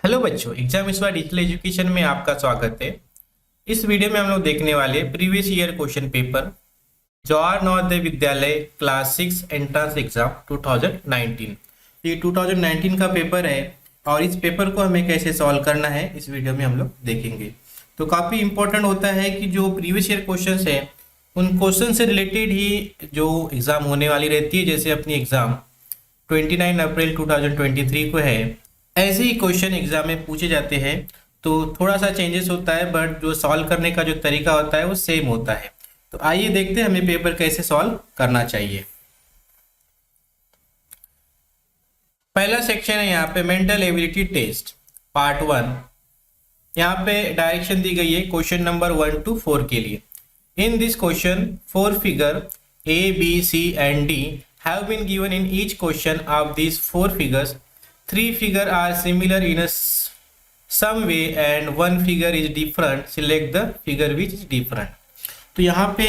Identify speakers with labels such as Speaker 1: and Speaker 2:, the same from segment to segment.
Speaker 1: Hello बच्चों, exam इस बार digital education में आपका स्वागत है। इस वीडियो में हम लोग देखने वाले previous year question paper Jawahar Navodaya Vidyalaya class 6 entrance exam 2019। ये 2019 का पेपर है और इस पेपर को हमें कैसे सॉल्व करना है इस वीडियो में हम लोग देखेंगे। तो काफ़ी इंपॉर्टेंट होता है कि जो प्रीवियस ईयर क्वेश्चन है उन क्वेश्चन से रिलेटेड ही जो एग्ज़ाम होने वाली रहती है। जैसे अपनी एग्ज़ाम 29 अप्रैल 2023 को है, ऐसे ही क्वेश्चन एग्जाम में पूछे जाते हैं। तो थोड़ा सा चेंजेस होता है बट जो सॉल्व करने का जो तरीका होता है वो सेम होता है। तो आइए देखते हैं हमें पेपर कैसे सॉल्व करना चाहिए। पहला सेक्शन है यहाँ पे मेंटल एबिलिटी टेस्ट पार्ट 1। यहाँ पे डायरेक्शन दी गई है क्वेश्चन नंबर 1 to 4 के लिए। In this question 4 figure A, B, C and D have been given in each question of these 4 figures. 3 figures are similar in some way and 1 figure is different. Select the figure which is different. तो यहाँ पे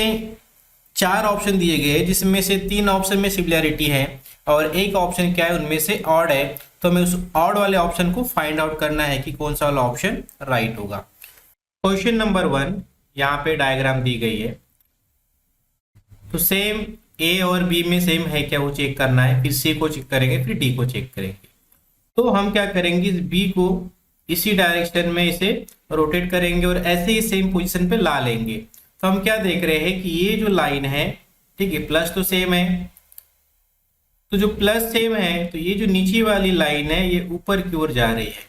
Speaker 1: 4 option दिए गए हैं जिसमें से 3 option में similarity है और एक ऑप्शन क्या है उनमें से ऑड है। तो हमें उस ऑड वाले ऑप्शन को फाइंड आउट करना है कि कौन सा वाला ऑप्शन राइट होगा। क्वेश्चन नंबर 1 यहाँ पे डायग्राम दी गई है। तो सेम ए और बी में सेम है क्या वो चेक करना है, फिर सी को चेक करेंगे, फिर डी को चेक करेंगे। तो हम क्या करेंगे, इस बी को इसी डायरेक्शन में इसे रोटेट करेंगे और ऐसे ही सेम पोजीशन पे ला लेंगे। तो हम क्या देख रहे हैं कि ये जो लाइन है, ठीक है, प्लस तो सेम है। तो जो प्लस सेम है तो ये जो नीचे वाली लाइन है ये ऊपर की ओर जा रही है।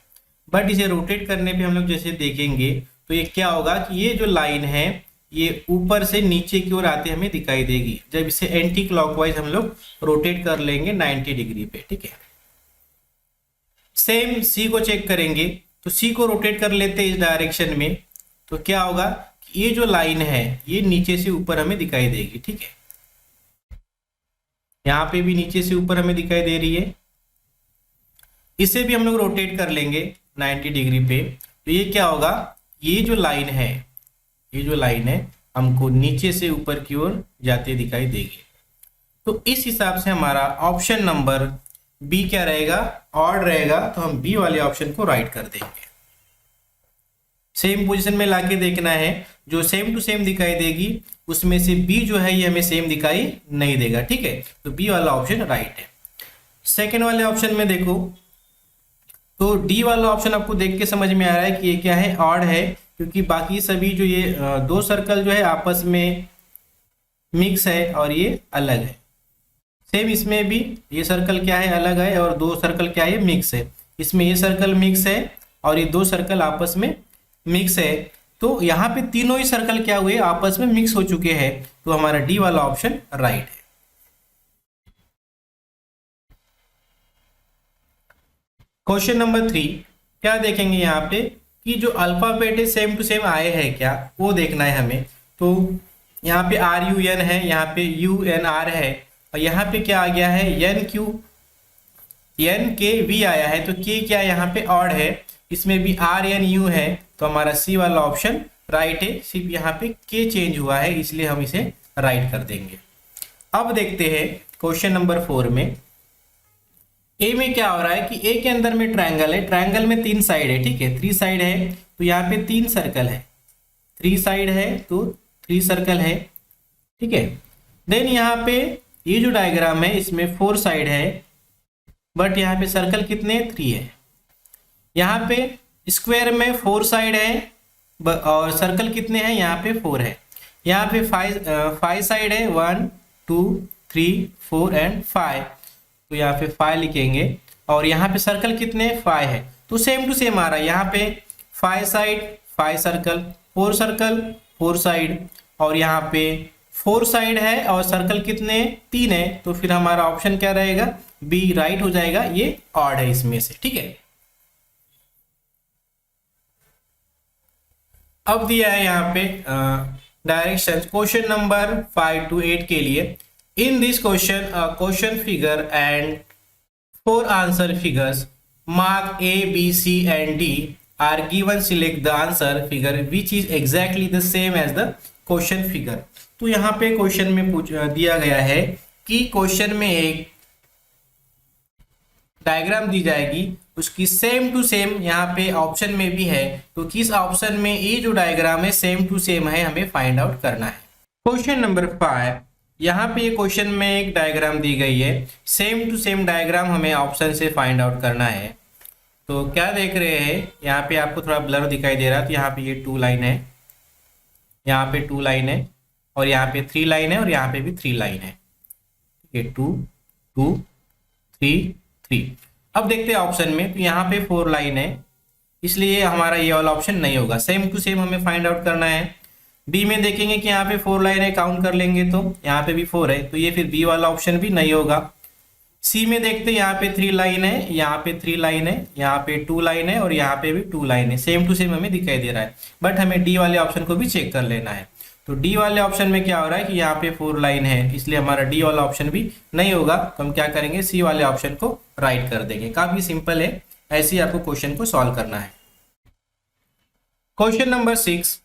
Speaker 1: बट इसे रोटेट करने पे हम लोग जैसे देखेंगे तो ये क्या होगा कि ये जो लाइन है ये ऊपर से नीचे की ओर आते हमें दिखाई देगी जब इसे एंटी क्लॉकवाइज हम लोग रोटेट कर लेंगे 90 डिग्री पे, ठीक है। सेम सी को चेक करेंगे तो सी को रोटेट कर लेते हैं इस डायरेक्शन में। तो क्या होगा कि ये जो लाइन है ये नीचे से ऊपर हमें दिखाई देगी, ठीक है। यहाँ पे भी नीचे से ऊपर हमें दिखाई दे रही है। इसे भी हम लोग रोटेट कर लेंगे 90 डिग्री पे। तो ये क्या होगा, ये जो लाइन है, ये जो लाइन है हमको नीचे से ऊपर की ओर जाते दिखाई देगी। तो इस हिसाब से हमारा ऑप्शन नंबर बी क्या रहेगा, ऑड रहेगा। तो हम बी वाले ऑप्शन को राइट कर देंगे। सेम पोजीशन में लाके देखना है, जो सेम टू सेम दिखाई देगी उसमें से बी जो है ये हमें सेम दिखाई नहीं देगा, ठीक है। तो बी वाला ऑप्शन राइट है। सेकेंड वाले ऑप्शन में देखो तो डी वाला ऑप्शन आपको देख के समझ में आ रहा है कि ये क्या है, ऑड है, क्योंकि बाकी सभी जो ये दो सर्कल जो है आपस में मिक्स है और ये अलग है। सेम इसमें भी ये सर्कल क्या है, अलग है, और दो सर्कल क्या है, मिक्स है। इसमें ये सर्कल मिक्स है और ये दो सर्कल आपस में मिक्स है। तो यहाँ पे तीनों ही सर्कल क्या हुए, आपस में मिक्स हो चुके हैं। तो हमारा डी वाला ऑप्शन राइट है। क्वेश्चन नंबर 3 क्या देखेंगे यहाँ पे कि जो अल्फाबेट है सेम टू सेम आए हैं क्या, वो देखना है हमें। तो यहाँ पे RUN है, यहाँ पे UNR है, और यहाँ पे क्या आ गया है, NKV आया है। तो के क्या यहाँ पे ऑड है, इसमें भी RNU है। तो हमारा सी वाला ऑप्शन राइट है। सिर्फ यहाँ पे के चेंज हुआ है इसलिए हम इसे राइट कर देंगे। अब देखते हैं क्वेश्चन नंबर 4 में। ए में क्या हो रहा है कि ए के अंदर में ट्रायंगल है, ट्रायंगल में 3 साइड है, ठीक है, 3 साइड है। तो यहाँ पे 3 सर्कल है, 3 साइड है तो 3 सर्कल है, ठीक है। देन यहाँ पे ये जो डायग्राम है इसमें 4 साइड है, बट यहाँ पे सर्कल कितने, 3 है। यहाँ पे स्क्वायर में 4 साइड है और सर्कल कितने हैं, यहाँ पे 4 है। यहाँ पे 5 साइड है, 1 2 3 4 एंड 5। तो यहाँ पे 5 लिखेंगे और यहाँ पे सर्कल कितने, 5 है। तो सेम टू सेम आ रहा है, यहाँ पे 5 साइड 5 सर्कल, 4 सर्कल 4 साइड, और यहाँ पे 4 साइड है और सर्कल कितने, 3 है। तो फिर हमारा ऑप्शन क्या रहेगा, बी राइट हो जाएगा। ये ऑड है इसमें से, ठीक है। अब दिया है यहाँ पे डायरेक्शन क्वेश्चन नंबर 5 to 8 के लिए। In this question question figure and 4 answer figures mark A, B, C and D are given. Select the answer figure which is exactly the same as the question figure. तो यहाँ पे question में दिया गया है कि क्वेश्चन में एक डायग्राम दी जाएगी, उसकी सेम टू सेम यहाँ पे ऑप्शन में भी है, तो किस ऑप्शन में ये जो डायग्राम है सेम टू सेम है, हमें फाइंड आउट करना है। क्वेश्चन नंबर 5, यहाँ पे ये क्वेश्चन में एक डायग्राम दी गई है, सेम टू सेम डायग्राम हमें ऑप्शन से फाइंड आउट करना है। तो क्या देख रहे हैं, यहाँ पे आपको थोड़ा ब्लर दिखाई दे रहा है, तो यहाँ पे ये 2 लाइन है, यहाँ पे 2 लाइन है, और यहाँ पे 3 लाइन है, और यहाँ पे भी 3 लाइन है, ये 2 2 3 3। अब देखते हैं ऑप्शन में, तो यहाँ पे 4 लाइन है, इसलिए हमारा ये वाला ऑप्शन नहीं होगा। सेम टू सेम हमें फाइंड आउट करना है। बी में देखेंगे कि यहाँ पे 4 लाइन है, काउंट कर लेंगे तो यहाँ पे भी 4 है, तो ये फिर बी वाला ऑप्शन भी नहीं होगा। सी में देखते हैं, यहाँ पे 3 लाइन है, यहाँ पे 3 लाइन है, यहाँ पे 2 लाइन है, और यहाँ पे भी 2 लाइन है, सेम टू सेम हमें दिखाई दे रहा है। बट हमें डी वाले ऑप्शन को भी चेक कर लेना है। तो डी वाले ऑप्शन में क्या हो रहा है कि यहाँ पे 4 लाइन है, इसलिए हमारा डी वाला ऑप्शन भी नहीं होगा। तो हम क्या करेंगे, सी वाले ऑप्शन को राइट कर देंगे। काफी सिंपल है, ऐसे ही आपको क्वेश्चन को सॉल्व करना है। Question number 6,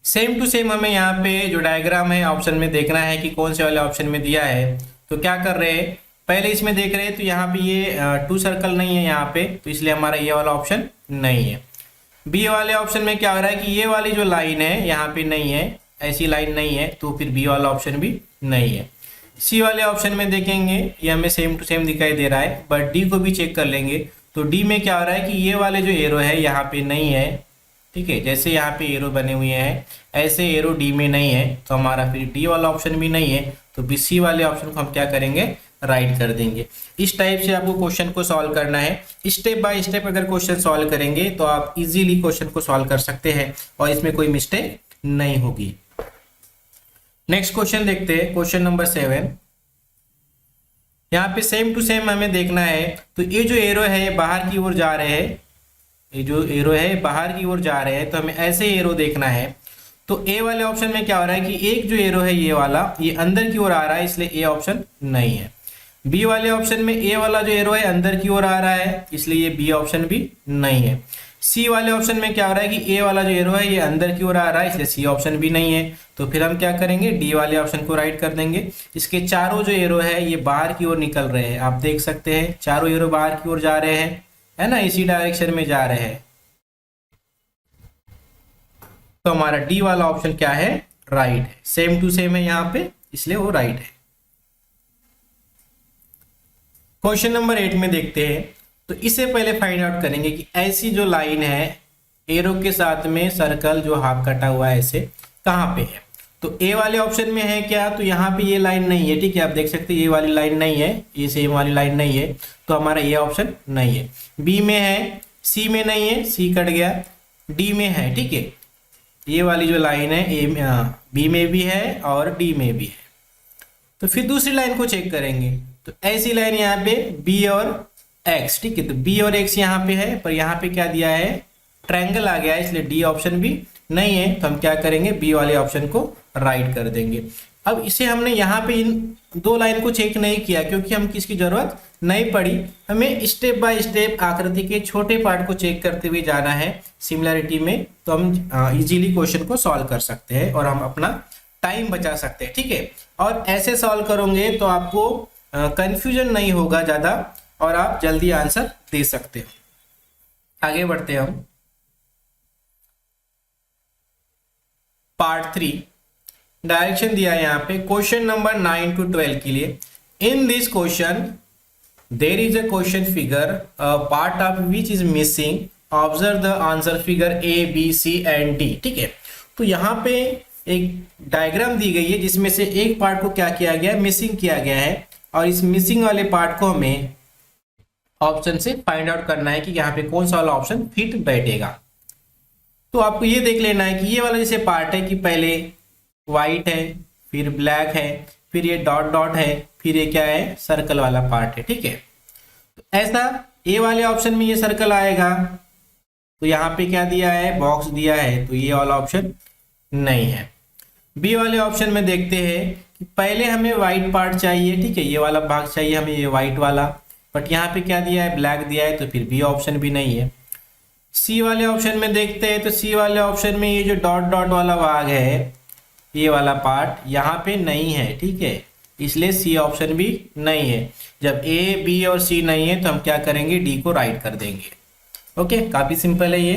Speaker 1: same to same हमें यहाँ पे जो डायग्राम है ऑप्शन में देखना है कि कौन से वाले ऑप्शन में दिया है। तो क्या कर रहे हैं, पहले इसमें देख रहे हैं, तो यहाँ पे ये 2 सर्कल नहीं है यहाँ पे, तो इसलिए हमारा ये वाला ऑप्शन नहीं है। बी वाले ऑप्शन में क्या हो रहा है कि ये वाली जो लाइन है यहाँ पे नहीं है, ऐसी लाइन नहीं है, तो फिर बी वाला ऑप्शन भी नहीं है। सी वाले ऑप्शन में देखेंगे, ये हमें सेम टू सेम दिखाई दे रहा है, बट डी को भी चेक कर लेंगे। तो डी में क्या हो रहा है कि ये वाले जो एरो है यहाँ पे नहीं है, ठीक है, जैसे यहाँ पे एरो बने हुए हैं ऐसे एरो डी में नहीं है, तो हमारा फिर डी वाला ऑप्शन भी नहीं है। तो बी सी वाले ऑप्शन को हम क्या करेंगे, राइट कर देंगे। इस टाइप से आपको क्वेश्चन को सॉल्व करना है। स्टेप बाय स्टेप अगर क्वेश्चन सॉल्व करेंगे तो आप इजीली क्वेश्चन को सॉल्व कर सकते हैं और इसमें कोई मिस्टेक नहीं होगी। नेक्स्ट क्वेश्चन देखते हैं, क्वेश्चन नंबर 7। यहाँ पे सेम टू सेम हमें देखना है। तो ये जो एरो है बाहर की ओर जा रहे हैं, ये जो एरो है बाहर की ओर जा रहे हैं, तो हमें ऐसे एरो देखना है। तो ए वाले ऑप्शन में क्या हो रहा है कि एक जो एरो है ये वाला, ये अंदर की ओर आ रहा है, इसलिए ए ऑप्शन नहीं है। बी वाले ऑप्शन में ए वाला जो एरो है अंदर की ओर आ रहा है, इसलिए ये बी ऑप्शन भी नहीं है। सी वाले ऑप्शन में क्या हो रहा है कि ए वाला जो एरो है ये अंदर की ओर आ रहा है, इसलिए सी ऑप्शन भी नहीं है। तो फिर हम क्या करेंगे, डी वाले ऑप्शन को राइट कर देंगे। इसके चारों जो एरो है ये बाहर की ओर निकल रहे हैं, आप देख सकते हैं चारों एरो बाहर की ओर जा रहे हैं, है ना, इसी डायरेक्शन में जा रहे हैं। तो हमारा डी वाला ऑप्शन क्या है, राइट है। सेम टू सेम है यहाँ पे, इसलिए वो राइट है। क्वेश्चन नंबर 8 में देखते हैं। तो इससे पहले फाइंड आउट करेंगे कि ऐसी जो लाइन है एरो के साथ में सर्कल जो हाफ कटा हुआ है ऐसे कहाँ पे है। तो ए वाले ऑप्शन में है क्या, तो यहाँ पे ये लाइन नहीं है, ठीक है, आप देख सकते हैं ये वाली लाइन नहीं है, ये सेम वाली लाइन नहीं है, तो हमारा ये ऑप्शन नहीं है। बी में है, सी में नहीं है, सी कट गया, डी में है, ठीक है, ये वाली जो लाइन है ए बी में भी है और डी में भी है। तो फिर दूसरी लाइन को चेक करेंगे। तो ऐसी लाइन यहाँ पे बी और एक्स, ठीक है, तो बी और एक्स यहाँ पे है, पर यहाँ पे क्या दिया है, ट्रायंगल आ गया है, इसलिए डी ऑप्शन भी नहीं है। तो हम क्या करेंगे, बी वाले ऑप्शन को राइट कर देंगे। अब इसे हमने यहाँ पे इन 2 लाइन को चेक नहीं किया क्योंकि हम किसकी जरूरत नहीं पड़ी। हमें स्टेप बाय स्टेप आकृति के छोटे पार्ट को चेक करते हुए जाना है सिमिलरिटी में, तो हम इजीली क्वेश्चन को सॉल्व कर सकते हैं और हम अपना टाइम बचा सकते हैं, ठीक है। और ऐसे सॉल्व करोगे तो आपको कंफ्यूजन नहीं होगा ज्यादा और आप जल्दी आंसर दे सकते हो। आगे बढ़ते हैं हम। पार्ट 3 डायरेक्शन दिया है यहाँ पे क्वेश्चन नंबर 9 to 12 के लिए। In this question there is a question figure part of which is missing, observe the answer figure A B C and D, ठीक है। तो यहाँ पे एक डायग्राम दी गई है जिसमें से एक पार्ट को क्या किया गया है, मिसिंग किया गया है, और इस मिसिंग वाले पार्ट को हमें ऑप्शन से फाइंड आउट करना है कि यहाँ पे कौन सा वाला ऑप्शन फिट बैठेगा। तो आपको ये देख लेना है कि ये वाला जैसे पार्ट है कि पहले व्हाइट है, फिर ब्लैक है, फिर ये डॉट डॉट है, फिर ये क्या है, सर्कल वाला पार्ट है, ठीक है। तो ऐसा ए वाले ऑप्शन में ये सर्कल आएगा, तो यहाँ पे क्या दिया है, बॉक्स दिया है, तो ये वाला ऑप्शन नहीं है। बी वाले ऑप्शन में देखते हैं कि पहले हमें व्हाइट पार्ट चाहिए, ठीक है, ये वाला भाग चाहिए हमें, ये व्हाइट वाला, बट यहाँ पे क्या दिया है, ब्लैक दिया है, तो फिर बी ऑप्शन भी नहीं है। सी वाले ऑप्शन में देखते हैं, तो सी वाले ऑप्शन में ये जो डॉट डॉट वाला भाग है, ये वाला पार्ट यहाँ पे नहीं है, ठीक है, इसलिए सी ऑप्शन भी नहीं है। जब ए बी और सी नहीं है तो हम क्या करेंगे, डी को राइट कर देंगे। ओके, काफी सिंपल है ये।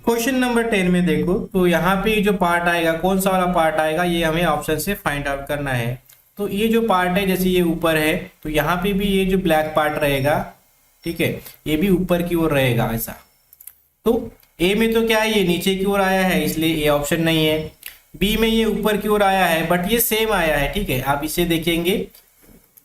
Speaker 1: क्वेश्चन नंबर 10 में देखो तो यहाँ पे जो पार्ट आएगा, कौन सा वाला पार्ट आएगा, ये हमें ऑप्शन से फाइंड आउट करना है। तो ये जो पार्ट है, जैसे ये ऊपर है तो यहाँ पे भी ये जो ब्लैक पार्ट रहेगा, ठीक है, ये भी ऊपर की ओर रहेगा ऐसा। तो ए में तो क्या है, ये नीचे की ओर आया है इसलिए ए ऑप्शन नहीं है। बी में ये ऊपर की ओर आया है बट ये सेम आया है, ठीक है। आप इसे देखेंगे,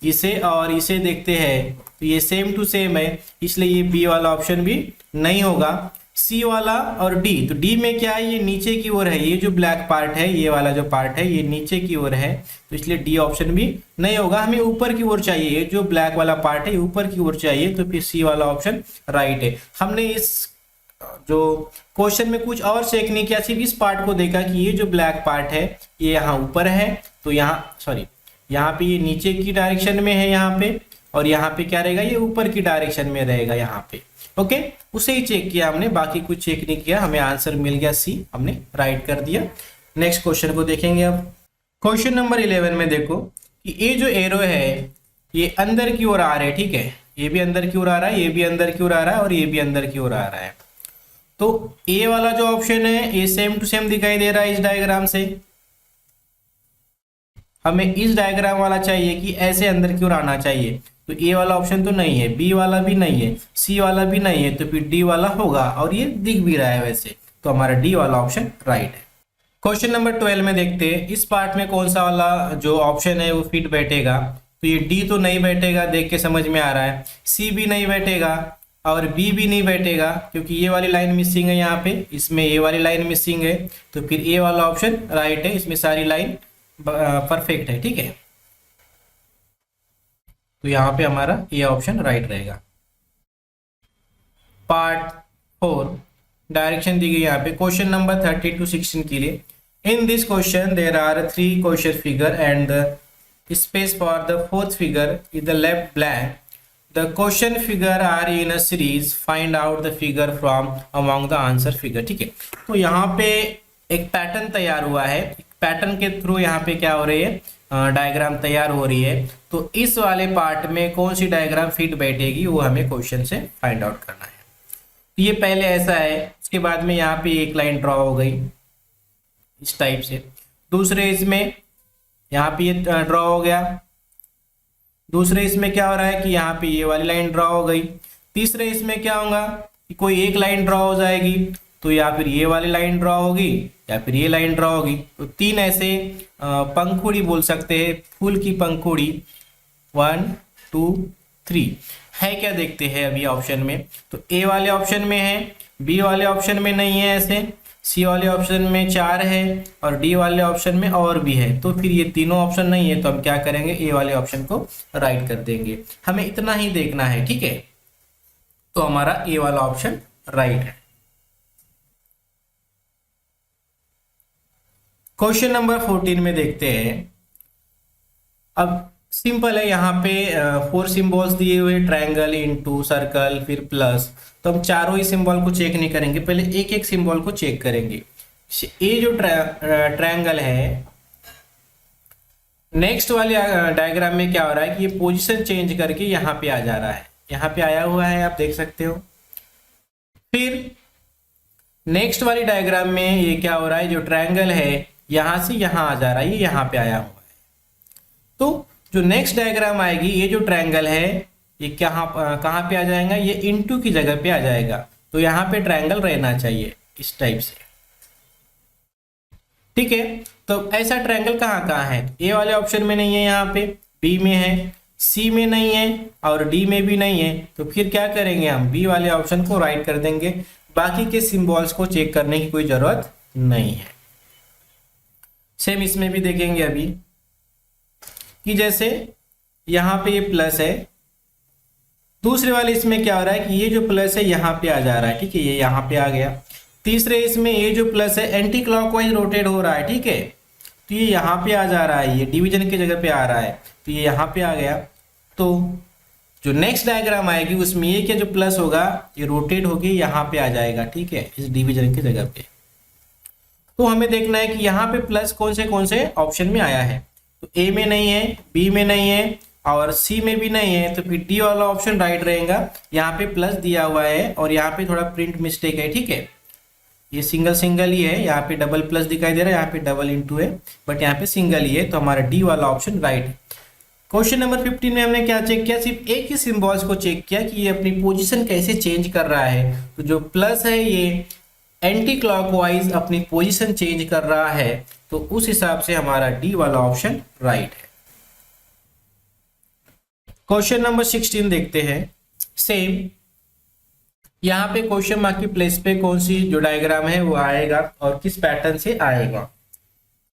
Speaker 1: इसे और इसे देखते हैं तो ये सेम टू सेम है, इसलिए ये बी वाला ऑप्शन भी नहीं होगा। सी वाला और डी, तो डी में क्या है, ये नीचे की ओर है, ये जो ब्लैक पार्ट है, ये वाला जो पार्ट है ये नीचे की ओर है, तो इसलिए डी ऑप्शन भी नहीं होगा। हमें ऊपर की ओर चाहिए, ये जो ब्लैक वाला पार्ट है ऊपर की ओर चाहिए, तो फिर सी वाला ऑप्शन राइट है। हमने इस जो क्वेश्चन में कुछ और चेक नहीं किया, सिर्फ इस पार्ट को देखा कि ये जो ब्लैक पार्ट है ये यहाँ ऊपर है, तो यहाँ सॉरी यहाँ पे ये नीचे की डायरेक्शन में है यहाँ पे, और यहाँ पे क्या रहेगा, ये ऊपर की डायरेक्शन में रहेगा यहाँ पे। ओके, उसे ही चेक किया हमने, बाकी कुछ चेक नहीं किया, हमें आंसर मिल गया सी, हमने राइट कर दिया। नेक्स्ट क्वेश्चन को देखेंगे अब। क्वेश्चन नंबर 11 में देखो कि ये जो एरो है ये अंदर की ओर आ रहे हैं, ठीक है, ये भी अंदर की ओर आ रहा है, ये भी अंदर की ओर आ रहा है और ये भी अंदर की ओर आ रहा है। तो ए वाला जो ऑप्शन है ये सेम टू सेम दिखाई दे रहा है इस डायग्राम से। हमें इस डायग्राम वाला चाहिए कि ऐसे अंदर की ओर आना चाहिए, तो ए वाला ऑप्शन तो नहीं है, बी वाला भी नहीं है, सी वाला भी नहीं है, तो फिर डी वाला होगा, और ये दिख भी रहा है वैसे, तो हमारा डी वाला ऑप्शन राइट है। क्वेश्चन नंबर 12 में देखते हैं इस पार्ट में कौन सा वाला जो ऑप्शन है वो फिट बैठेगा। तो ये डी तो नहीं बैठेगा, देख के समझ में आ रहा है, सी भी नहीं बैठेगा और बी भी नहीं बैठेगा, क्योंकि ये वाली लाइन मिसिंग है यहाँ पे, इसमें ये वाली लाइन मिसिंग है, तो फिर ए वाला ऑप्शन राइट है, इसमें सारी लाइन परफेक्ट है, ठीक है। तो यहाँ पे हमारा ये ऑप्शन राइट रहेगा। पार्ट 4 डायरेक्शन दी गई यहाँ पे क्वेश्चन नंबर 30 to 16 के लिए। In this question there are 3 question figure and the space for the 4th figure is the left blank. The question figure are in a series. Find out the figure from among the answer figure. ठीक है, तो यहाँ पे एक pattern तैयार हुआ है, pattern के थ्रू यहाँ पे क्या हो रही है, डायग्राम तैयार हो रही है। तो इस वाले पार्ट में कौन सी डायग्राम फिट बैठेगी वो हमें क्वेश्चन से फाइंड आउट करना है। तो ये पहले ऐसा है, उसके बाद में यहाँ पे एक लाइन ड्रॉ हो गई इस टाइप से, दूसरे इसमें यहाँ पे ये ड्रॉ हो गया, दूसरे इसमें क्या हो रहा है कि यहाँ पे ये वाली लाइन ड्रॉ हो गई, तीसरे इसमें क्या होगा कि कोई एक लाइन ड्रॉ हो जाएगी, तो या फिर ये वाली लाइन ड्रॉ होगी या फिर ये लाइन ड्रॉ होगी। तो 3 ऐसे पंखुड़ी बोल सकते हैं, फूल की पंखुड़ी 1 2 3 है क्या, देखते हैं अभी ऑप्शन में। तो ए वाले ऑप्शन में है, बी वाले ऑप्शन में नहीं है ऐसे, सी वाले ऑप्शन में 4 है और डी वाले ऑप्शन में और भी है, तो फिर ये तीनों ऑप्शन नहीं है, तो हम क्या करेंगे, ए वाले ऑप्शन को राइट कर देंगे। हमें इतना ही देखना है, ठीक है, तो हमारा ए वाला ऑप्शन राइट है। क्वेश्चन नंबर 14 में देखते हैं। अब सिंपल है, यहाँ पे 4 सिंबल्स दिए हुए, ट्रायंगल, इनटू, सर्कल, फिर प्लस, तो हम चारों ही सिंबल को चेक नहीं करेंगे, पहले एक एक सिंबल को चेक करेंगे। ये जो ट्रायंगल है, नेक्स्ट वाले डायग्राम में क्या हो रहा है कि ये पोजीशन चेंज करके यहाँ पे आ जा रहा है, यहाँ पे आया हुआ है, आप देख सकते हो। फिर नेक्स्ट वाली डायग्राम में ये क्या हो रहा है, जो ट्रायंगल है यहाँ से यहाँ आ जा रहा है, ये यहाँ पे आया हुआ है। तो जो नेक्स्ट डायग्राम आएगी, ये जो ट्रायंगल है ये कहाँ पे आ जाएगा, ये इनटू की जगह पे आ जाएगा, तो यहाँ पे ट्रायंगल रहना चाहिए इस टाइप से, ठीक है। तो ऐसा ट्रायंगल कहाँ है, ए वाले ऑप्शन में नहीं है, यहाँ पे बी में है, सी में नहीं है और डी में भी नहीं है, तो फिर क्या करेंगे, हम बी वाले ऑप्शन को राइट कर देंगे, बाकी के सिंबल्स को चेक करने की कोई जरूरत नहीं है। सेम इसमें भी देखेंगे अभी कि जैसे यहाँ पे ये प्लस है, दूसरे वाले इसमें क्या हो रहा है कि ये जो प्लस है यहाँ पे आ जा रहा है, ठीक है, ये यहाँ पे आ गया। तीसरे इसमें ये जो प्लस है एंटी क्लॉकवाइज रोटेट हो रहा है, ठीक है, तो ये यहाँ पे आ जा रहा है, ये डिवीजन की जगह पे आ रहा है, तो ये यहाँ पे आ गया। तो जो नेक्स्ट डायग्राम आएगी उसमें ये क्या जो प्लस होगा ये रोटेट होगी यहाँ पे आ जाएगा, ठीक है, इस डिवीजन की जगह पे। तो हमें देखना है कि यहाँ पे प्लस कौन से ऑप्शन में आया है। तो ए में नहीं है, बी में नहीं है और सी में भी नहीं है, तो फिर डी वाला ऑप्शन राइट रहेगा। यहाँ पे प्लस दिया हुआ है और यहाँ पे थोड़ा प्रिंट मिस्टेक है, ठीक है। ये सिंगल सिंगल ही है, यहाँ पे डबल प्लस दिखाई दे रहा है, यहाँ पे डबल इंटू है, बट यहाँ पे सिंगल ही है, तो हमारा डी वाला ऑप्शन राइट है। क्वेश्चन नंबर 15 में हमने क्या चेक किया, सिर्फ एक ही सिंबल्स को चेक किया कि ये अपनी पोजीशन कैसे चेंज कर रहा है। तो जो प्लस है ये एंटी क्लॉकवाइज अपनी पोजीशन चेंज कर रहा है, तो उस हिसाब से हमारा डी वाला ऑप्शन राइट है। क्वेश्चन नंबर 16 देखते हैं। सेम यहाँ पे क्वेश्चन मार्क की प्लेस पे कौन सी जो डायग्राम है वो आएगा और किस पैटर्न से आएगा।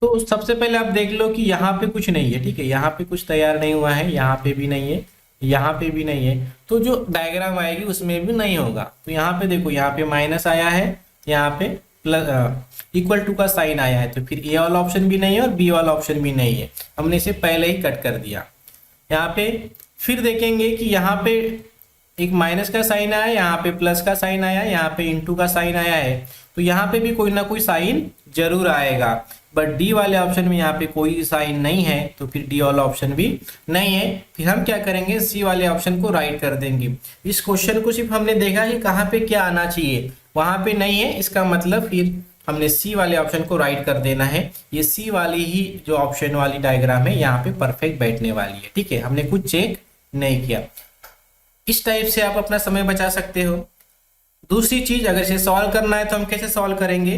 Speaker 1: तो सबसे पहले आप देख लो कि यहाँ पे कुछ नहीं है, ठीक है, यहाँ पे कुछ तैयार नहीं हुआ है, यहाँ पे भी नहीं है, यहाँ पे भी नहीं है, तो जो डायग्राम आएगी उसमें भी नहीं होगा। तो यहाँ पे देखो, यहाँ पे माइनस आया है, यहाँ पे प्लस इक्वल टू का साइन आया है, तो फिर ए वाला ऑप्शन भी नहीं है और बी वाला ऑप्शन भी नहीं है, हमने इसे पहले ही कट कर दिया। यहाँ पे फिर देखेंगे कि यहाँ पे एक माइनस का साइन आया, यहाँ पे प्लस का साइन आया, यहाँ पे इंटू का साइन आया है, तो यहाँ पे भी कोई ना कोई साइन जरूर आएगा। बट डी वाले ऑप्शन में यहाँ पे कोई साइन नहीं है, तो फिर डी वाला ऑप्शन भी नहीं है। फिर हम क्या करेंगे, सी वाले ऑप्शन को राइट कर देंगे। इस क्वेश्चन को सिर्फ हमने देखा कि कहाँ पे क्या आना चाहिए, वहां पे नहीं है, इसका मतलब फिर हमने सी वाले ऑप्शन को राइट कर देना है। ये सी वाली ही जो ऑप्शन वाली डायग्राम है यहाँ पे परफेक्ट बैठने वाली है, ठीक है, हमने कुछ चेक नहीं किया। इस टाइप से आप अपना समय बचा सकते हो। दूसरी चीज, अगर इसे सॉल्व करना है तो हम कैसे सॉल्व करेंगे,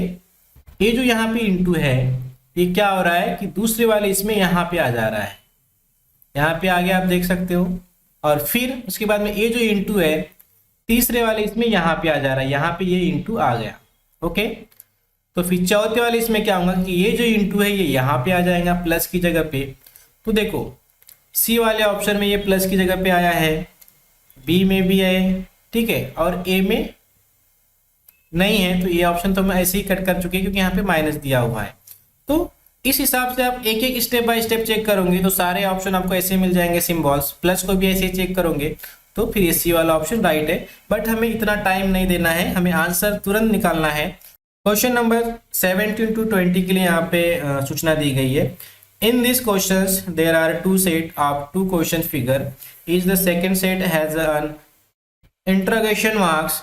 Speaker 1: ये जो यहाँ पे इंटू है, ये क्या हो रहा है कि दूसरे वाले इसमें यहाँ पे आ जा रहा है, यहाँ पे आगे आप देख सकते हो, और फिर उसके बाद में ये जो इंटू है तीसरे वाले इसमें यहाँ पे आ जा रहा है, यहाँ पे ये इंटू आ गया, ओके। तो फिर चौथे वाले इसमें क्या होगा कि ये जो इंटू है ये यहाँ पे आ जाएगा प्लस की जगह पे। तो देखो सी वाले ऑप्शन में ये प्लस की जगह पे आया है, बी में भी है, ठीक है, और ए में नहीं है, तो ये ऑप्शन तो हम ऐसे ही कट कर चुके हैं क्योंकि यहाँ पे माइनस दिया हुआ है। तो इस हिसाब से आप एक एक स्टेप बाय स्टेप चेक करोगे तो सारे ऑप्शन आपको ऐसे मिल जाएंगे सिंबल्स, प्लस को भी ऐसे ही चेक करोगे तो फिर ये सी वाला ऑप्शन राइट है। बट हमें इतना टाइम नहीं देना है, हमें आंसर तुरंत निकालना है। क्वेश्चन नंबर 17 to 20 के लिए यहाँ पे सूचना दी गई है। In this questions there are two set of two question figure, is the second set has an interrogation marks,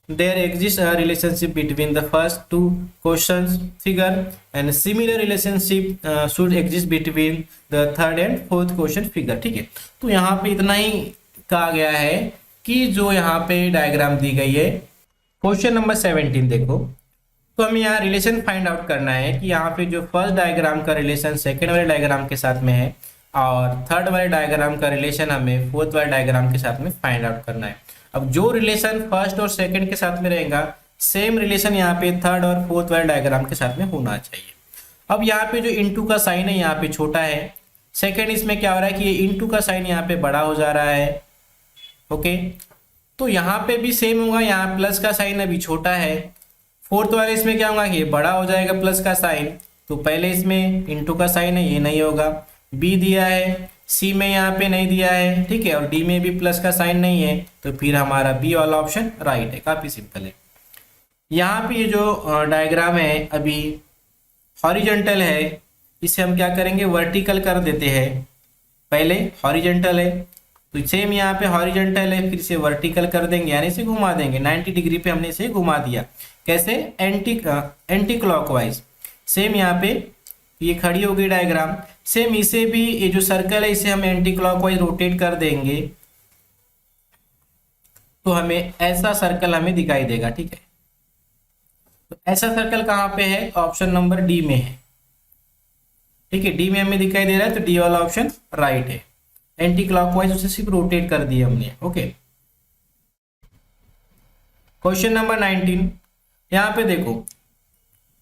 Speaker 1: there exists a relationship between the first two questions figure and similar relationship should exist between the third and fourth question figure, ठीक है। तो यहाँ पे इतना ही कहा गया है कि जो यहाँ पे डायग्राम दी गई है। क्वेश्चन नंबर 17 देखो, तो हमें यहाँ रिलेशन फाइंड आउट करना है कि यहाँ पे जो फर्स्ट डायग्राम का रिलेशन सेकेंड वाले डायग्राम के साथ में है और थर्ड वाले डायग्राम का रिलेशन हमें फोर्थ वाले डायग्राम के साथ में फाइंड आउट करना है। अब जो रिलेशन फर्स्ट और सेकंड के साथ में रहेगा, सेम रिलेशन यहाँ पे थर्ड और फोर्थ वाले डायग्राम के साथ में होना चाहिए। अब यहाँ पे जो इंटू का साइन है यहाँ पे छोटा है, सेकंड इसमें क्या हो रहा है कि ये इंटू का साइन यहाँ पे बड़ा हो जा रहा है, ओके। तो यहाँ पे भी सेम होगा, यहाँ प्लस का साइन अभी छोटा है, फोर्थ वाले इसमें क्या होगा कि ये बड़ा हो जाएगा प्लस का साइन, तो पहले इसमें इंटू का साइन है ये नहीं होगा, बी दिया है, सी में यहाँ पे नहीं दिया है, ठीक है, और डी में भी प्लस का साइन नहीं है, तो फिर हमारा बी वाला ऑप्शन राइट है। काफी सिंपल है। यहाँ पे ये जो डायग्राम है अभी हॉरिजॉन्टल है, इसे हम क्या करेंगे वर्टिकल कर देते हैं। पहले हॉरिजॉन्टल है तो सेम यहाँ पे हॉरिजॉन्टल है, फिर इसे वर्टिकल कर देंगे यानी इसे घुमा देंगे 90 डिग्री पे हमने इसे घुमा दिया। कैसे, एंटी क्लॉकवाइज। सेम यहाँ पे ये खड़ी हो गई डायग्राम, सेम इसे भी ये जो सर्कल है इसे हम एंटी क्लॉकवाइज रोटेट कर देंगे तो हमें ऐसा सर्कल हमें दिखाई देगा, ठीक है। तो ऐसा सर्कल कहाँ पे है, ऑप्शन नंबर डी में है, ठीक है, डी में हमें दिखाई दे रहा है, तो डी वाला ऑप्शन राइट है। एंटी क्लॉकवाइज उसे सिर्फ रोटेट कर दिया हमने, ओके। क्वेश्चन नंबर 19, यहाँ पे देखो,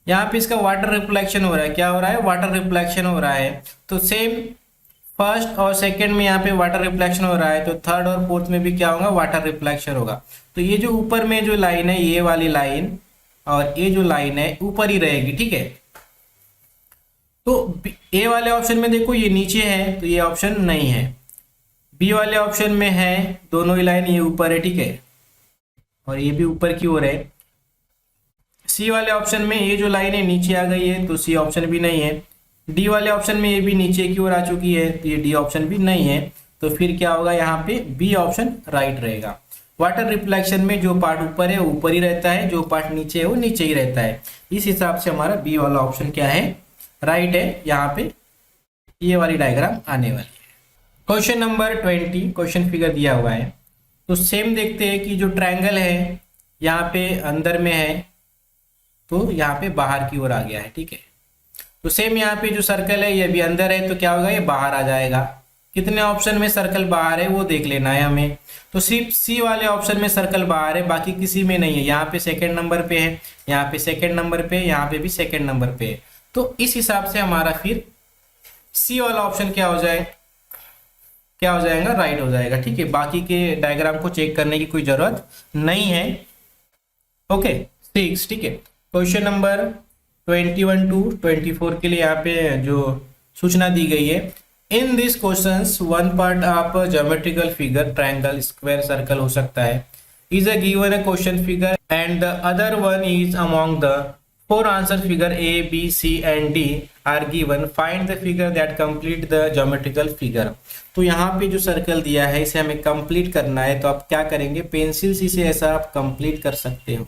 Speaker 1: यहाँ पे इसका वाटर रिफ्लेक्शन हो रहा है, क्या हो रहा है, वाटर रिफ्लेक्शन हो रहा है। तो सेम फर्स्ट और सेकंड में यहाँ पे वाटर रिफ्लेक्शन हो रहा है, तो थर्ड और फोर्थ में भी क्या होगा, वाटर रिफ्लेक्शन होगा। तो ये जो ऊपर में जो लाइन है, ये वाली लाइन और ये जो लाइन है ऊपर ही रहेगी, ठीक है। तो ए वाले ऑप्शन में देखो ये नीचे है तो ये ऑप्शन नहीं है, बी वाले ऑप्शन में है, दोनों ही लाइन ये ऊपर है, ठीक है, और ये भी ऊपर की ओर है। सी वाले ऑप्शन में ये जो लाइन है नीचे आ गई है, तो सी ऑप्शन भी नहीं है। डी वाले ऑप्शन में ये भी नीचे की ओर आ चुकी है, तो ये डी ऑप्शन भी नहीं है, तो फिर क्या होगा यहाँ पे बी ऑप्शन राइट रहेगा। वाटर रिफ्लेक्शन में जो पार्ट ऊपर है वो ऊपर ही रहता है, जो पार्ट नीचे है वो नीचे ही रहता है। इस हिसाब से हमारा बी वाला ऑप्शन क्या है, राइट है। यहाँ पे ये वाली डायग्राम आने वाली है। क्वेश्चन नंबर 20, क्वेश्चन फिगर दिया हुआ है, तो सेम देखते हैं कि जो ट्रायंगल है यहाँ पे अंदर में है, तो यहाँ पे बाहर की ओर आ गया है, ठीक है। तो सेम यहाँ पे जो सर्कल है ये भी अंदर है, तो क्या होगा, ये बाहर आ जाएगा। कितने ऑप्शन में सर्कल बाहर है वो देख लेना है हमें। तो सिर्फ सी वाले ऑप्शन में सर्कल बाहर है, बाकी किसी में नहीं है। यहाँ पे सेकंड नंबर पे है, यहाँ पे सेकंड नंबर पे, यहाँ पे भी सेकंड नंबर पे है। तो इस हिसाब से हमारा फिर सी वाला ऑप्शन क्या हो जाएगा, राइट हो जाएगा, ठीक है। बाकी के डायग्राम को चेक करने की कोई जरूरत नहीं है। ओके 6, ठीक है। क्वेश्चन नंबर 21 to 24 के लिए यहाँ पे जो सूचना दी गई है, in this questions one part of geometrical figure triangle square circle हो सकता है, is a given a question figure and the other one is among the 4 answer figure A, B, C and D are given, find the figure that complete the geometrical figure. तो यहाँ पे जो circle दिया है इसे हमें complete करना है, तो आप क्या करेंगे, पेंसिल से इसे ऐसा आप कंप्लीट कर सकते हो।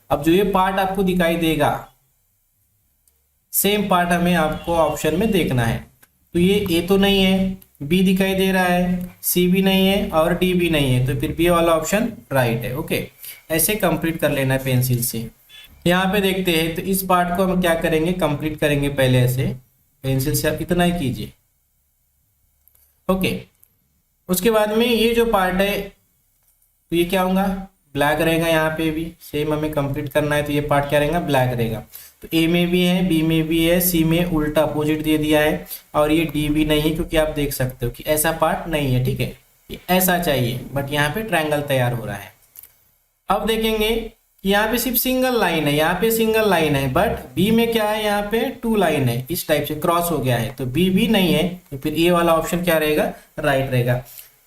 Speaker 1: अब जो ये पार्ट आपको दिखाई देगा, सेम पार्ट हमें आपको ऑप्शन में देखना है। तो ये ए तो नहीं है, बी दिखाई दे रहा है, सी भी नहीं है और डी भी नहीं है, तो फिर बी वाला ऑप्शन राइट है। ओके, ऐसे कंप्लीट कर लेना है पेंसिल से। यहाँ पे देखते हैं, तो इस पार्ट को हम क्या करेंगे, कंप्लीट करेंगे पहले ऐसे पेंसिल से, आप इतना ही कीजिए। ओके, उसके बाद में ये जो पार्ट है, तो ये क्या होगा, ब्लैक रहेगा। यहाँ पे भी सेम हमें कंप्लीट करना है, तो ये पार्ट क्या रहेगा, ब्लैक रहेगा। तो ए में भी है, बी में भी है, सी में उल्टा अपोजिट दे दिया है, और ये डी भी नहीं है, क्योंकि आप देख सकते हो कि ऐसा पार्ट नहीं है, ठीक है। ये ऐसा चाहिए, बट यहाँ पे ट्रायंगल तैयार हो रहा है। अब देखेंगे कि यहाँ पे सिर्फ सिंगल लाइन है, यहाँ पे सिंगल लाइन है, बट बी में क्या है, यहाँ पे 2 लाइन है, इस टाइप से क्रॉस हो गया है, तो बी भी नहीं है, तो फिर ए वाला ऑप्शन क्या रहेगा, राइट रहेगा।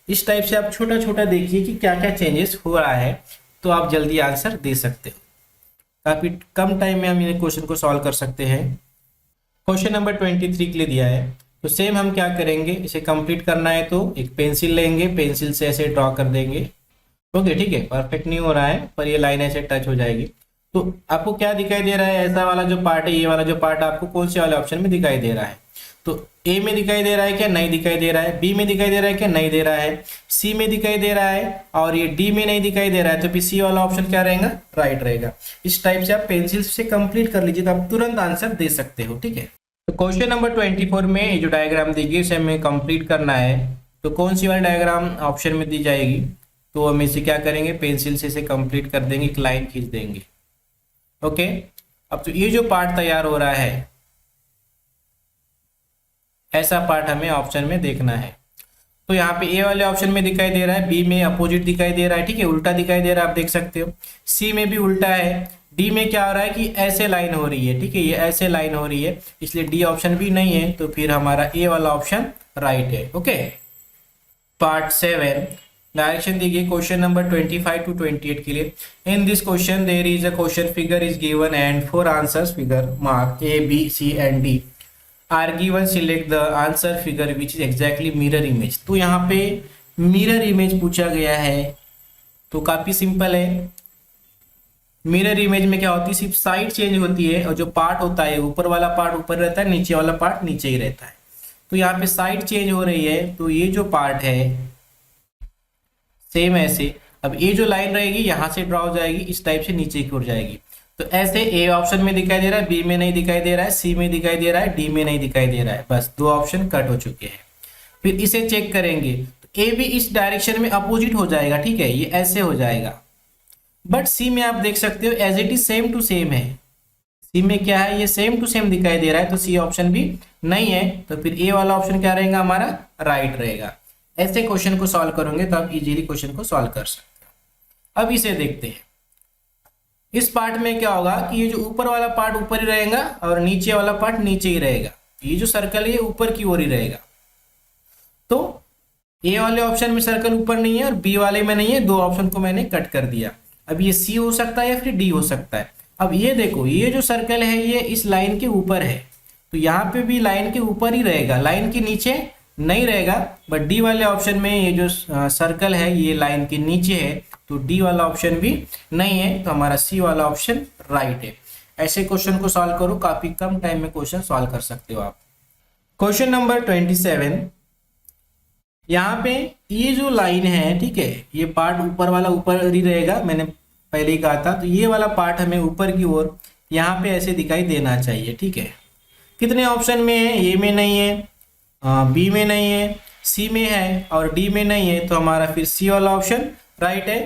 Speaker 1: इस टाइप से आप छोटा छोटा देखिए कि क्या क्या चेंजेस हो रहा है, तो आप जल्दी आंसर दे सकते हो। काफी कम टाइम में हम इन क्वेश्चन को सॉल्व कर सकते हैं। क्वेश्चन नंबर 23 के लिए दिया है, तो सेम हम क्या करेंगे, इसे कंप्लीट करना है तो एक पेंसिल लेंगे, पेंसिल से ऐसे ड्रॉ कर देंगे। ओके, ठीक है, परफेक्ट नहीं हो रहा है, पर ये लाइन ऐसे टच हो जाएगी। तो आपको क्या दिखाई दे रहा है, ऐसा वाला जो पार्ट है, ये वाला जो पार्ट आपको कौन से वाले ऑप्शन में दिखाई दे रहा है, तो ए में दिखाई दे रहा है क्या, नहीं दिखाई दे रहा है, बी में दिखाई दे रहा है क्या, नहीं दे रहा है, सी में दिखाई दे रहा है, और ये डी में नहीं दिखाई दे रहा है, तो फिर सी वाला ऑप्शन क्या रहेगा, राइट रहेगा। इस टाइप से आप पेंसिल से कंप्लीट कर लीजिए, तो आप तुरंत आंसर दे सकते हो, ठीक है। तो क्वेश्चन नंबर 24 में ये जो डायग्राम दी गई उसे हमें कंप्लीट करना है, तो कौन सी वाली डायग्राम ऑप्शन में दी जाएगी, तो हम इसे क्या करेंगे, पेंसिल से इसे कंप्लीट कर देंगे, एक लाइन खींच देंगे। ओके, अब तो ये जो पार्ट तैयार हो रहा है, ऐसा पार्ट हमें ऑप्शन में देखना है। तो यहाँ पे ए वाले ऑप्शन में दिखाई दे रहा है, बी में अपोजिट दिखाई दे रहा है, ठीक है, उल्टा दिखाई दे रहा है, आप देख सकते हो। सी में भी उल्टा है, डी में क्या हो रहा है कि ऐसे लाइन हो रही है, ठीक है, ये ऐसे लाइन हो रही है, इसलिए डी ऑप्शन भी नहीं है, तो फिर हमारा ए वाला ऑप्शन राइट है। ओके, पार्ट 7 डायरेक्शन दी गई क्वेश्चन नंबर 25 to 28 के लिए। In this question there is a question figure is given and 4 answers figure mark A, B, C and D are given, select the answer figure which is exactly mirror image. तो यहाँ पे mirror image पूछा गया है, तो काफी simple है। Mirror image में क्या होती है, सिर्फ साइड चेंज होती है, और जो पार्ट होता है, ऊपर वाला पार्ट ऊपर रहता है, नीचे वाला पार्ट नीचे ही रहता है। तो यहाँ पे साइड चेंज हो रही है, तो ये जो पार्ट है सेम ऐसे, अब ये जो लाइन रहेगी यहाँ से ड्रॉ हो जाएगी, इस टाइप से नीचे की ओर जाएगी। तो ऐसे ए ऑप्शन में दिखाई दे रहा है, बी में नहीं दिखाई दे रहा है, सी में दिखाई दे रहा है, डी में नहीं दिखाई दे रहा है, बस 2 ऑप्शन कट हो चुके हैं। फिर इसे चेक करेंगे, तो ए भी इस डायरेक्शन में अपोजिट हो जाएगा, ठीक है, ये ऐसे हो जाएगा। बट सी में आप देख सकते हो as it is same to same है, सी में क्या है, ये सेम टू सेम दिखाई दे रहा है, तो सी ऑप्शन भी नहीं है, तो फिर ए वाला ऑप्शन क्या रहेगा, हमारा राइट रहेगा। ऐसे क्वेश्चन को सॉल्व करोगे तो आप इजीली क्वेश्चन को सॉल्व कर सकते हो। अब इसे देखते हैं, इस पार्ट में क्या होगा कि ये जो ऊपर वाला पार्ट ऊपर ही रहेगा और नीचे वाला पार्ट नीचे ही रहेगा, ये जो सर्कल है ऊपर की ओर ही रहेगा। तो ए वाले ऑप्शन में सर्कल ऊपर नहीं है और बी वाले में नहीं है, 2 ऑप्शन को मैंने कट कर दिया। अब ये सी हो सकता है या फिर डी हो सकता है। अब ये देखो, ये जो सर्कल है ये इस लाइन के ऊपर है, तो यहाँ पे भी लाइन के ऊपर ही रहेगा, लाइन के नीचे नहीं रहेगा। बट डी वाले ऑप्शन में ये जो सर्कल है ये लाइन के नीचे है, तो डी वाला ऑप्शन भी नहीं है, तो हमारा सी वाला ऑप्शन राइट है। ऐसे क्वेश्चन को सॉल्व करो, काफी कम टाइम में क्वेश्चन सॉल्व कर सकते हो आप। क्वेश्चन नंबर 27, यहाँ पे ये जो लाइन है, ठीक है, ये पार्ट ऊपर वाला ऊपर ही रहेगा, मैंने पहले ही कहा था। तो ये वाला पार्ट हमें ऊपर की ओर यहाँ पे ऐसे दिखाई देना चाहिए, ठीक है। कितने ऑप्शन में है? ए में नहीं है, बी में नहीं है, सी में है और डी में नहीं है, तो हमारा फिर सी वाला ऑप्शन राइट है।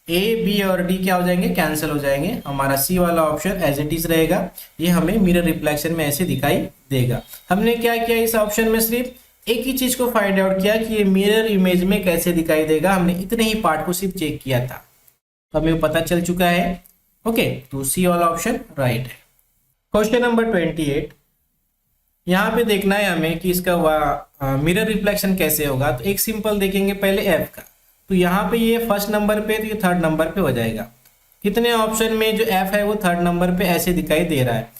Speaker 1: ए बी और डी क्या हो जाएंगे? कैंसिल हो जाएंगे। हमारा सी वाला ऑप्शन एज इट इज रहेगा, ये हमें मिरर रिफ्लेक्शन में ऐसे दिखाई देगा। हमने क्या किया इस ऑप्शन में? सिर्फ एक ही चीज को फाइंड आउट किया कि ये मिरर इमेज में कैसे दिखाई देगा। हमने इतने ही पार्ट को सिर्फ चेक किया था, तो हमें पता चल चुका है। ओके, तो सी वाला ऑप्शन राइट है। क्वेश्चन नंबर 28, यहाँ पे देखना है हमें कि इसका मिरर रिफ्लेक्शन कैसे होगा। तो एक सिंपल देखेंगे पहले एफ का, तो यहाँ पे ये फर्स्ट नंबर पे, तो ये थर्ड नंबर पे हो जाएगा। कितने ऑप्शन में जो एफ है वो थर्ड नंबर पे ऐसे दिखाई दे रहा है,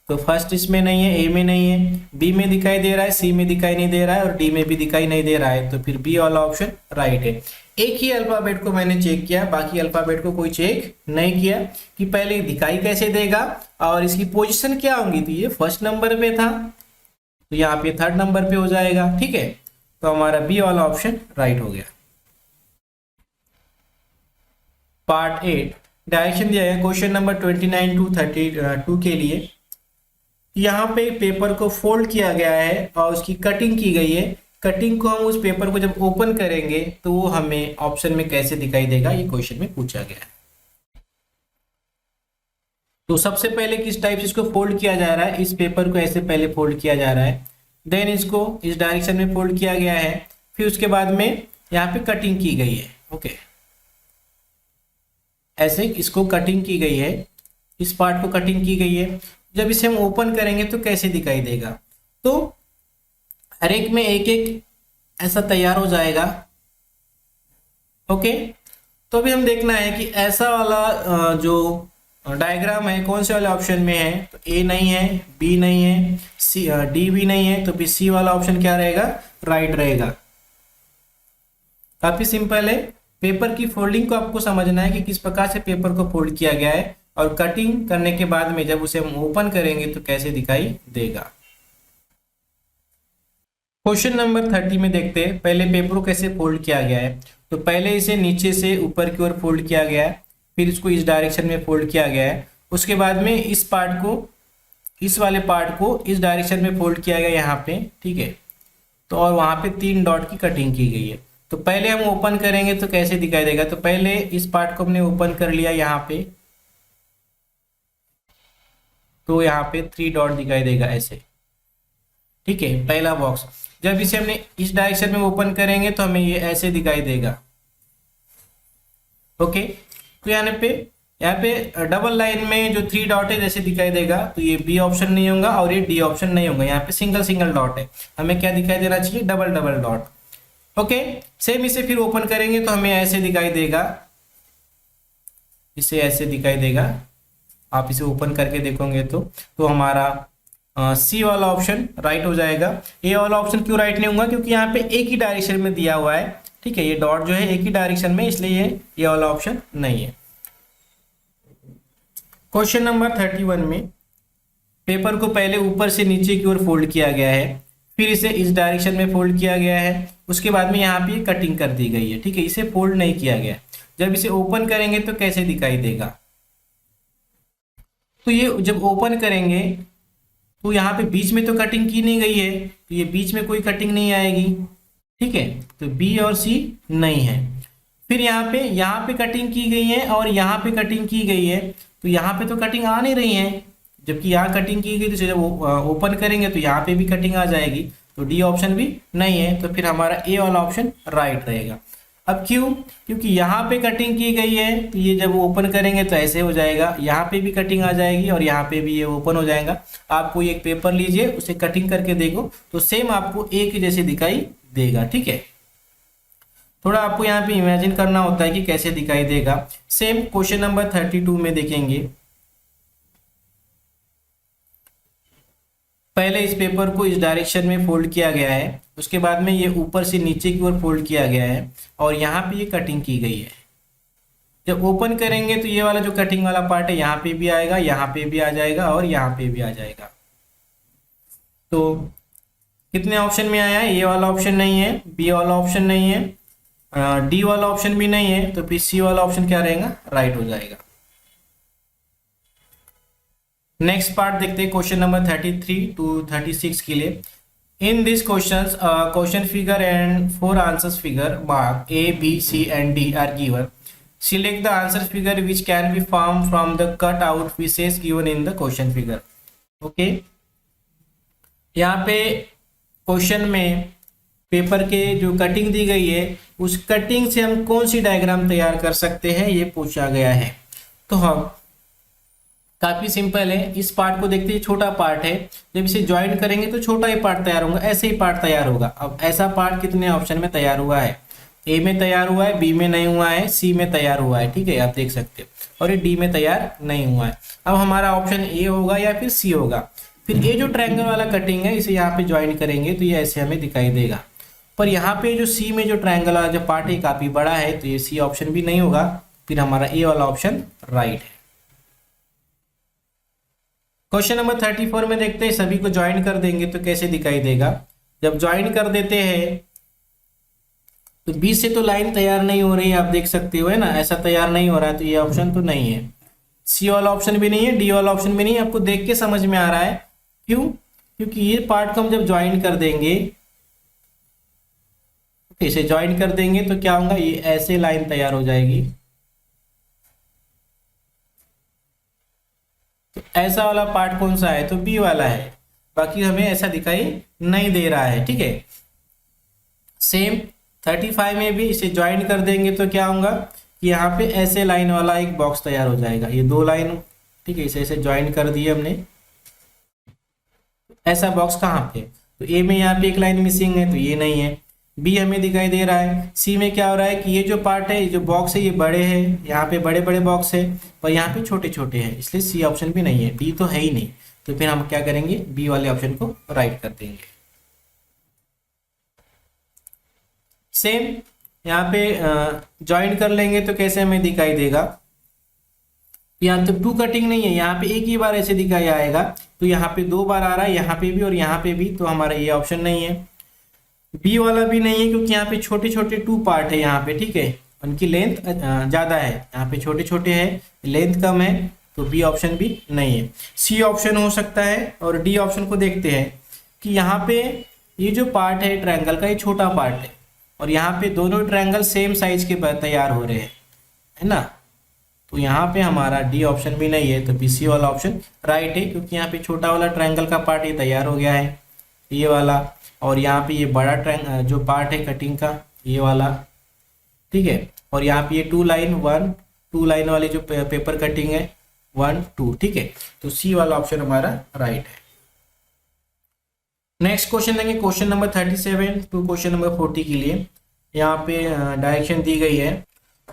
Speaker 1: तो फर्स्ट इसमें नहीं है, ए में नहीं है, बी में दिखाई दे रहा है, सी में दिखाई नहीं दे रहा है और डी में भी दिखाई नहीं दे रहा है, तो फिर बी वाला ऑप्शन राइट है। एक ही अल्फाबेट को मैंने चेक किया, बाकी अल्फाबेट को कोई चेक नहीं किया कि पहले दिखाई कैसे देगा और इसकी पोजीशन क्या होंगी। तो ये फर्स्ट नंबर पे था, तो यहाँ पे थर्ड नंबर पे हो जाएगा, ठीक है। तो हमारा बी वाला ऑप्शन राइट हो गया। पार्ट 8 डायरेक्शन दिया है क्वेश्चन नंबर 29 to 32 के लिए। यहाँ पे पेपर को फोल्ड किया गया है और उसकी कटिंग की गई है। कटिंग को हम उस पेपर को जब ओपन करेंगे तो वो हमें ऑप्शन में कैसे दिखाई देगा, ये क्वेश्चन में पूछा गया है। तो सबसे पहले किस टाइप से इसको फोल्ड किया जा रहा है? इस पेपर को ऐसे पहले फोल्ड किया जा रहा है, देन इसको इस डायरेक्शन में फोल्ड किया गया है, फिर उसके बाद में यहाँ पे कटिंग की गई है। ओके, ऐसे इसको कटिंग की गई है, इस पार्ट को कटिंग की गई है। जब इसे हम ओपन करेंगे तो कैसे दिखाई देगा? तो हर एक में एक एक ऐसा तैयार हो जाएगा। ओके, तो अभी हम देखना है कि ऐसा वाला जो डायग्राम है कौन से वाले ऑप्शन में है। तो ए नहीं है, बी नहीं है, सी डी भी नहीं है, तो फिर सी वाला ऑप्शन क्या रहेगा? राइट रहेगा। काफी सिंपल है। पेपर की फोल्डिंग को आपको समझना है कि किस प्रकार से पेपर को फोल्ड किया गया है और कटिंग करने के बाद में जब उसे हम ओपन करेंगे तो कैसे दिखाई देगा। क्वेश्चन नंबर 30 में देखते हैं पहले पेपर को कैसे फोल्ड किया गया है। तो पहले इसे नीचे से ऊपर की ओर फोल्ड किया गया है, फिर इसको इस डायरेक्शन में फोल्ड किया गया है, उसके बाद में इस पार्ट को, इस वाले पार्ट को इस डायरेक्शन में फोल्ड किया गया यहाँ पे, ठीक है। तो और वहां पे 3 डॉट की कटिंग की गई है। तो पहले हम ओपन करेंगे तो कैसे दिखाई देगा? तो पहले इस पार्ट को हमने ओपन कर लिया यहाँ पे, तो यहाँ पे 3 डॉट दिखाई देगा ऐसे, ठीक है, पहला बॉक्स। जब इसे हमने इस डायरेक्शन में ओपन करेंगे तो हमें ये ऐसे दिखाई देगा। ओके, तो यहाँ पे डबल लाइन में जो 3 डॉट है जैसे दिखाई देगा, तो ये बी ऑप्शन नहीं होगा और ये डी ऑप्शन नहीं होगा। यहाँ पे सिंगल सिंगल डॉट है, हमें क्या दिखाई देना चाहिए? Double double dot. Okay, same इसे फिर ओपन करेंगे तो हमें ऐसे दिखाई देगा, इसे ऐसे दिखाई देगा। आप इसे ओपन करके देखोगे तो हमारा सी वाला ऑप्शन राइट हो जाएगा। ए वाला ऑप्शन क्यों राइट नहीं होगा? क्योंकि यहाँ पे एक ही डायरेक्शन में दिया हुआ है, ठीक है, ये डॉट जो है एक ही डायरेक्शन में, इसलिए ये वाला ऑप्शन नहीं है। क्वेश्चन नंबर 31 में पेपर को पहले ऊपर से नीचे की ओर फोल्ड किया गया है, फिर इसे इस डायरेक्शन में फोल्ड किया गया है, उसके बाद में यहाँ पे कटिंग कर दी गई है, ठीक है, इसे फोल्ड नहीं किया गया। जब इसे ओपन करेंगे तो कैसे दिखाई देगा? तो ये जब ओपन करेंगे तो यहाँ पे बीच में तो कटिंग की नहीं गई है, तो ये बीच में कोई कटिंग नहीं आएगी, ठीक है, तो बी और सी नहीं है। फिर यहाँ पे कटिंग की गई है और यहाँ पे कटिंग की गई है, तो यहाँ पे तो कटिंग आ नहीं रही है, जबकि यहाँ कटिंग की गई, तो जब ओपन करेंगे तो यहाँ पे भी कटिंग आ जाएगी, तो डी ऑप्शन भी नहीं है, तो फिर हमारा ए वाला ऑप्शन राइट रहेगा। अब क्यों? क्योंकि यहाँ पे कटिंग की गई है, तो ये जब ओपन करेंगे तो ऐसे हो जाएगा, यहाँ पे भी कटिंग आ जाएगी और यहाँ पे भी ये ओपन हो जाएगा। आप कोई एक पेपर लीजिए, उसे कटिंग करके देखो तो सेम आपको एक जैसे दिखाई देगा, ठीक है। थोड़ा आपको यहाँ पे इमेजिन करना होता है कि कैसे दिखाई देगा। सेम क्वेश्चन नंबर 32 में देखेंगे, पहले इस पेपर को इस डायरेक्शन में फोल्ड किया गया है, उसके बाद में ये ऊपर से नीचे की ओर फोल्ड किया गया है और यहाँ पे ये कटिंग की गई है। जब ओपन करेंगे तो ये वाला जो कटिंग वाला पार्ट है यहाँ पे भी आएगा, यहाँ पे भी आ जाएगा और यहाँ पे भी आ जाएगा। तो कितने ऑप्शन में आया है? ए वाला ऑप्शन नहीं है, बी वाला ऑप्शन नहीं है, डी वाला ऑप्शन भी नहीं है, तो फिर सी वाला ऑप्शन क्या रहेगा? राइट हो जाएगा। नेक्स्ट पार्ट देखते हैं क्वेश्चन नंबर 33 टू 36 के लिए। In this question figure and 4 answers figure mark A B C and D are given. Select the answer figure which can be form from the cut out pieces given in the question figure. Okay, यहाँ पे question में paper के जो cutting दी गई है उस cutting से हम कौन सी डायग्राम तैयार कर सकते हैं, ये पूछा गया है। तो हम काफी सिंपल है, इस पार्ट को देखते हैं, छोटा पार्ट है, जब इसे ज्वाइन करेंगे तो छोटा ही पार्ट तैयार होगा, ऐसे ही पार्ट तैयार होगा। अब ऐसा पार्ट कितने ऑप्शन में तैयार हुआ है? ए में तैयार हुआ है, बी में नहीं हुआ है, सी में तैयार हुआ है, ठीक है, आप देख सकते हो, और ये डी में तैयार नहीं हुआ है। अब हमारा ऑप्शन ए होगा या फिर सी होगा। फिर ये जो ट्रायंगल वाला कटिंग है इसे यहाँ पे ज्वाइन करेंगे तो ये ऐसे हमें दिखाई देगा। पर यहाँ पे जो सी में जो ट्रायंगल वाला जो पार्ट है काफी बड़ा है, तो ये सी ऑप्शन भी नहीं होगा, फिर हमारा ए वाला ऑप्शन राइट है। क्वेश्चन नंबर 34 में देखते हैं, सभी को ज्वाइन कर देंगे तो कैसे दिखाई देगा। जब ज्वाइन कर देते हैं तो बीच से तो लाइन तैयार नहीं हो रही है, आप देख सकते हो, है ना, ऐसा तैयार नहीं हो रहा है, तो ये ऑप्शन तो नहीं है। सी वाला ऑप्शन भी नहीं है, डी वाला ऑप्शन भी नहीं है। आपको देख के समझ में आ रहा है क्यों? क्योंकि ये पार्ट को हम जब ज्वाइन कर देंगे, इसे ज्वाइन कर देंगे तो क्या होगा, ये ऐसे लाइन तैयार हो जाएगी। तो ऐसा वाला पार्ट कौन सा है? तो बी वाला है, बाकी हमें ऐसा दिखाई नहीं दे रहा है, ठीक है। सेम 35 में भी इसे ज्वाइन कर देंगे तो क्या होगा कि यहाँ पे ऐसे लाइन वाला एक बॉक्स तैयार हो जाएगा, ये 2 लाइन, ठीक है, इसे ज्वाइन कर दिए हमने। ऐसा बॉक्स कहाँ पे? तो ए में यहाँ पे एक लाइन मिसिंग है, तो ये नहीं है। बी हमें दिखाई दे रहा है। सी में क्या हो रहा है कि ये जो पार्ट है, ये जो बॉक्स है, ये बड़े हैं, यहाँ पे बड़े बड़े बॉक्स है, पर यहाँ पे छोटे छोटे हैं, इसलिए सी ऑप्शन भी नहीं है, डी तो है ही नहीं। तो फिर हम क्या करेंगे, बी वाले ऑप्शन को राइट कर देंगे। सेम यहाँ पे ज्वाइन कर लेंगे तो कैसे हमें दिखाई देगा, यहाँ तो 2 कटिंग नहीं है, यहाँ पे एक ही बार ऐसे दिखाई आएगा, तो यहाँ पे 2 बार आ रहा है, यहाँ पे भी और यहाँ पे भी, तो हमारा ये ऑप्शन नहीं है। बी वाला भी नहीं है क्योंकि यहाँ पे छोटे छोटे 2 पार्ट है यहाँ पे, ठीक है, उनकी लेंथ ज़्यादा है, यहाँ पे छोटे छोटे है, लेंथ कम है, तो बी ऑप्शन भी नहीं है। सी ऑप्शन हो सकता है। और डी ऑप्शन को देखते हैं कि यहाँ पे ये जो पार्ट है ट्रायंगल का, ये छोटा पार्ट है और यहाँ पे दोनों ट्रायंगल सेम साइज के तैयार हो रहे हैं, है ना, तो यहाँ पे हमारा डी ऑप्शन भी नहीं है, तो बी सी वाला ऑप्शन राइट है, क्योंकि यहाँ पे छोटा वाला ट्रायंगल का पार्ट ये तैयार हो गया है, ये वाला, और यहाँ पे ये बड़ा ट्रायंगल जो पार्ट है कटिंग का, ये वाला, ठीक है, और यहाँ पे ये 2 लाइन वाली जो पेपर कटिंग है 1 2, ठीक है, तो सी वाला ऑप्शन हमारा राइट है। नेक्स्ट क्वेश्चन देंगे question number 37 to question number 40 के लिए। यहाँ पे डायरेक्शन दी गई है,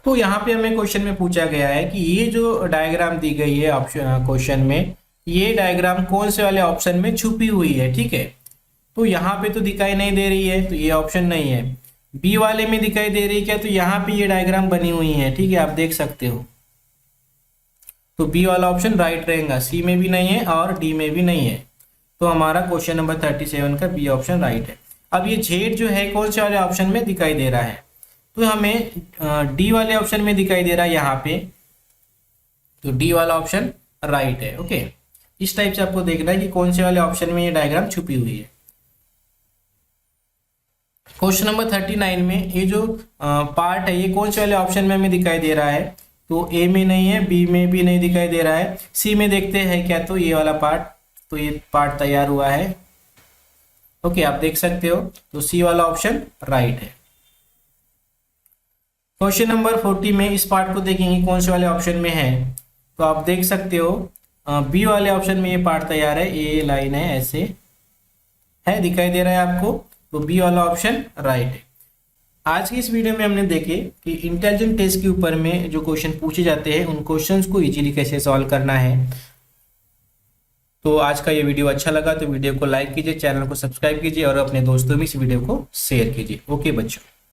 Speaker 1: तो यहाँ पे हमें क्वेश्चन में पूछा गया है कि ये जो डायग्राम दी गई है ऑप्शन क्वेश्चन में, ये डायग्राम कौन से वाले ऑप्शन में छुपी हुई है, ठीक है। तो यहाँ पे तो दिखाई नहीं दे रही है, तो ये ऑप्शन नहीं है। बी वाले में दिखाई दे रही है क्या? तो यहाँ पे ये डायग्राम बनी हुई है, ठीक है, आप देख सकते हो, तो बी वाला ऑप्शन राइट रहेगा। सी में भी नहीं है और डी में भी नहीं है, तो हमारा क्वेश्चन नंबर 37 का बी ऑप्शन राइट है। अब ये जेड जो है कौन से वाले ऑप्शन में दिखाई दे रहा है? तो हमें डी वाले ऑप्शन में दिखाई दे रहा है यहाँ पे, तो डी वाला ऑप्शन राइट है। ओके, इस टाइप से आपको देखना है कि कौन से वाले ऑप्शन में ये डायग्राम छुपी हुई है। क्वेश्चन नंबर 39 में ये जो पार्ट है, ये कौन से वाले ऑप्शन में हमें दिखाई दे रहा है? तो ए में नहीं है, बी में भी नहीं दिखाई दे रहा है, सी में देखते हैं क्या, तो ये वाला पार्ट, तो ये पार्ट तैयार हुआ है। ओके, आप देख सकते हो, तो सी वाला ऑप्शन राइट है। क्वेश्चन नंबर 40 में इस पार्ट को देखेंगे कौन से वाले ऑप्शन में है, तो आप देख सकते हो बी वाले ऑप्शन में ये पार्ट तैयार है, ये लाइन है, ऐसे है, दिखाई दे रहा है आपको, तो बी वाला ऑप्शन राइट है। आज की इस वीडियो में हमने देखे कि इंटेलिजेंट टेस्ट के ऊपर में जो क्वेश्चन पूछे जाते हैं उन क्वेश्चंस को इजीली कैसे सॉल्व करना है। तो आज का ये वीडियो अच्छा लगा तो वीडियो को लाइक कीजिए, चैनल को सब्सक्राइब कीजिए और अपने दोस्तों में इस वीडियो को शेयर कीजिए। ओके बच्चों।